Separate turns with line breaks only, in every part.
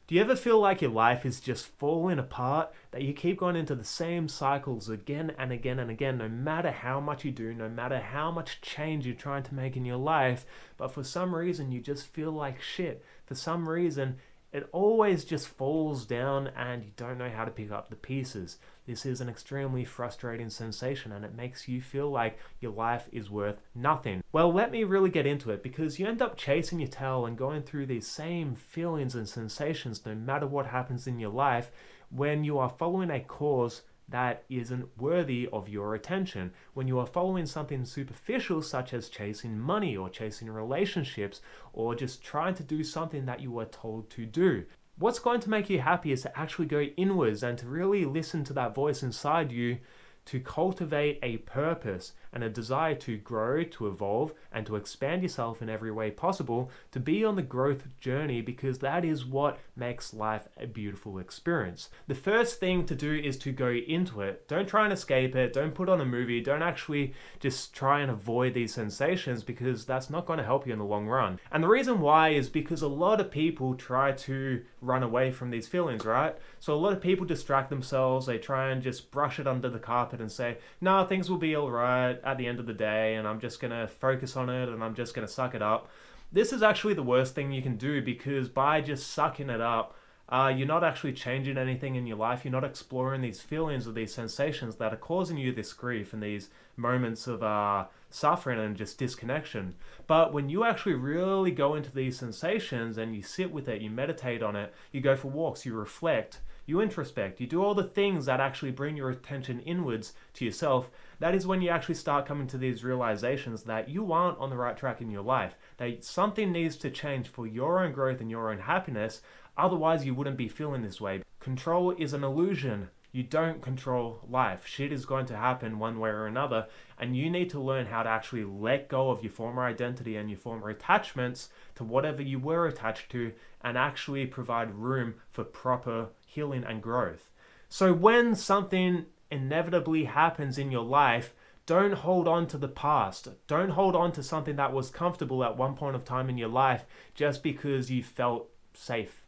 Do you ever feel like your life is just falling apart? That you keep going into the same cycles again and again and again, no matter how much you do, no matter how much change you're trying to make in your life, but for some reason you just feel like shit. For some reason, it always just falls down and you don't know how to pick up the pieces. This is an extremely frustrating sensation and it makes you feel like your life is worth nothing. Well, let me really get into it because you end up chasing your tail and going through these same feelings and sensations no matter what happens in your life when you are following a cause that isn't worthy of your attention. When you are following something superficial such as chasing money or chasing relationships or just trying to do something that you were told to do. What's going to make you happy is to actually go inwards and to really listen to that voice inside you, to cultivate a purpose and a desire to grow, to evolve, and to expand yourself in every way possible, to be on the growth journey, because that is what makes life a beautiful experience. The first thing to do is to go into it. Don't try and escape it. Don't put on a movie. Don't actually just try and avoid these sensations, because that's not going to help you in the long run. And the reason why is because a lot of people try to run away from these feelings, right? So a lot of people distract themselves. They try and just brush it under the carpet and say, no, things will be all right at the end of the day, and I'm just going to focus on it and I'm just going to suck it up. This is actually the worst thing you can do, because by just sucking it up, you're not actually changing anything in your life. You're not exploring these feelings or these sensations that are causing you this grief and these moments of suffering and just disconnection. But when you actually really go into these sensations and you sit with it, you meditate on it, you go for walks, you reflect, you introspect, you do all the things that actually bring your attention inwards to yourself, that is when you actually start coming to these realizations that you aren't on the right track in your life, that something needs to change for your own growth and your own happiness. Otherwise, you wouldn't be feeling this way. Control is an illusion. You don't control life. Shit is going to happen one way or another, and you need to learn how to actually let go of your former identity and your former attachments to whatever you were attached to, and actually provide room for proper healing and growth. So when something inevitably happens in your life, don't hold on to the past. Don't hold on to something that was comfortable at one point of time in your life just because you felt safe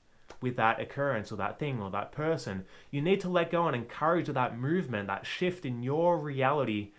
with that occurrence or that thing or that person. You need to let go and encourage that movement, that shift in your reality.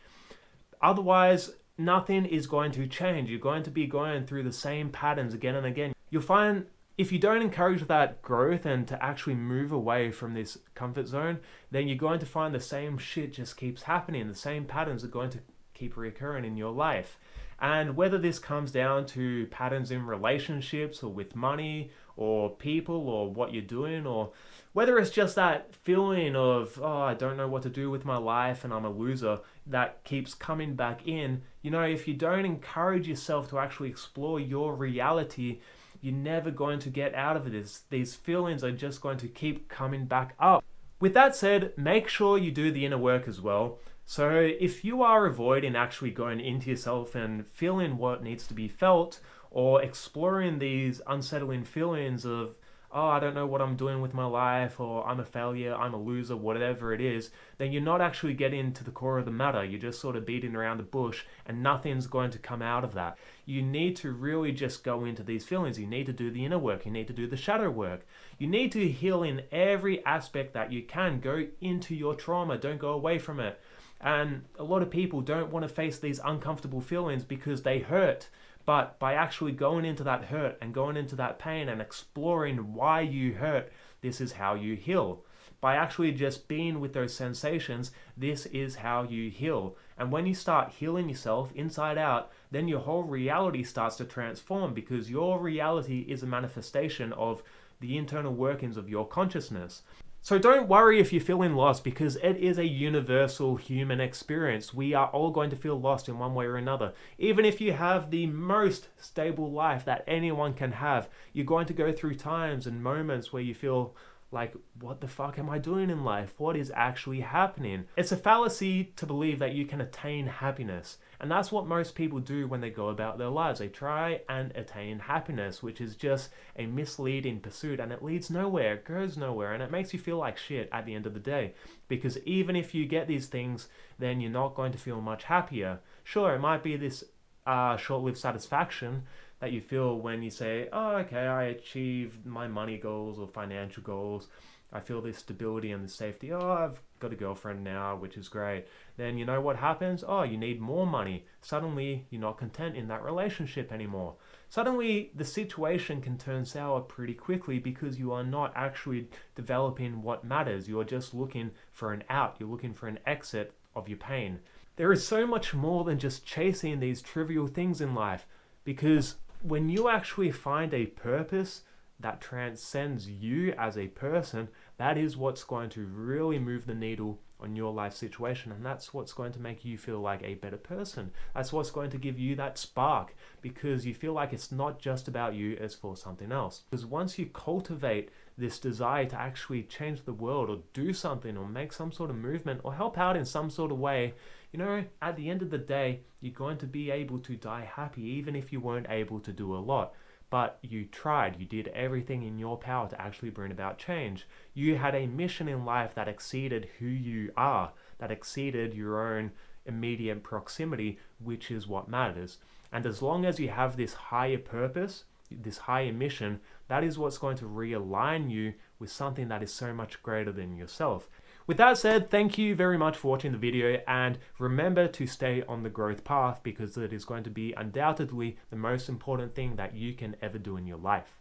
Otherwise, nothing is going to change. You're going to be going through the same patterns again and again. You'll find if you don't encourage that growth and to actually move away from this comfort zone, then you're going to find the same shit just keeps happening. The same patterns are going to keep reoccurring in your life. And whether this comes down to patterns in relationships or with money or people or what you're doing, or whether it's just that feeling of, oh, I don't know what to do with my life and I'm a loser, that keeps coming back in, if you don't encourage yourself to actually explore your reality, you're never going to get out of it. These feelings are just going to keep coming back up. With that said, make sure you do the inner work as well. So if you are avoiding actually going into yourself and feeling what needs to be felt, or exploring these unsettling feelings of, oh, I don't know what I'm doing with my life, or I'm a failure, I'm a loser, whatever it is, then you're not actually getting to the core of the matter. You're just sort of beating around the bush and nothing's going to come out of that. You need to really just go into these feelings. You need to do the inner work. You need to do the shadow work. You need to heal in every aspect that you can. Go into your trauma. Don't go away from it. And a lot of people don't want to face these uncomfortable feelings because they hurt. But by actually going into that hurt and going into that pain and exploring why you hurt, this is how you heal. By actually just being with those sensations, this is how you heal. And when you start healing yourself inside out, then your whole reality starts to transform, because your reality is a manifestation of the internal workings of your consciousness. So don't worry if you're feeling lost, because it is a universal human experience. We are all going to feel lost in one way or another. Even if you have the most stable life that anyone can have, you're going to go through times and moments where you feel like, what the fuck am I doing in life? What is actually happening? It's a fallacy to believe that you can attain happiness. And that's what most people do when they go about their lives. They try and attain happiness, which is just a misleading pursuit, and it leads nowhere, it goes nowhere, and it makes you feel like shit at the end of the day. Because even if you get these things, then you're not going to feel much happier. Sure, it might be this short-lived satisfaction, that you feel when you say, oh, okay, I achieved my money goals or financial goals. I feel this stability and this safety. Oh, I've got a girlfriend now, which is great. Then you know what happens? Oh, you need more money. Suddenly, you're not content in that relationship anymore. Suddenly, the situation can turn sour pretty quickly because you are not actually developing what matters. You are just looking for an out. You're looking for an exit of your pain. There is so much more than just chasing these trivial things in life, because when you actually find a purpose that transcends you as a person, that is what's going to really move the needle on your life situation, and that's what's going to make you feel like a better person. That's what's going to give you that spark, because you feel like it's not just about you, it's for something else. Because once you cultivate this desire to actually change the world or do something or make some sort of movement or help out in some sort of way, you know, at the end of the day, you're going to be able to die happy even if you weren't able to do a lot. But you tried, you did everything in your power to actually bring about change. You had a mission in life that exceeded who you are, that exceeded your own immediate proximity, which is what matters. And as long as you have this higher purpose, this higher mission, that is what's going to realign you with something that is so much greater than yourself. With that said, thank you very much for watching the video, and remember to stay on the growth path, because it is going to be undoubtedly the most important thing that you can ever do in your life.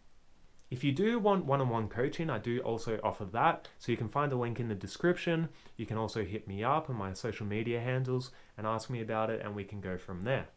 If you do want one-on-one coaching, I do also offer that, so you can find the link in the description. You can also hit me up on my social media handles and ask me about it, and we can go from there.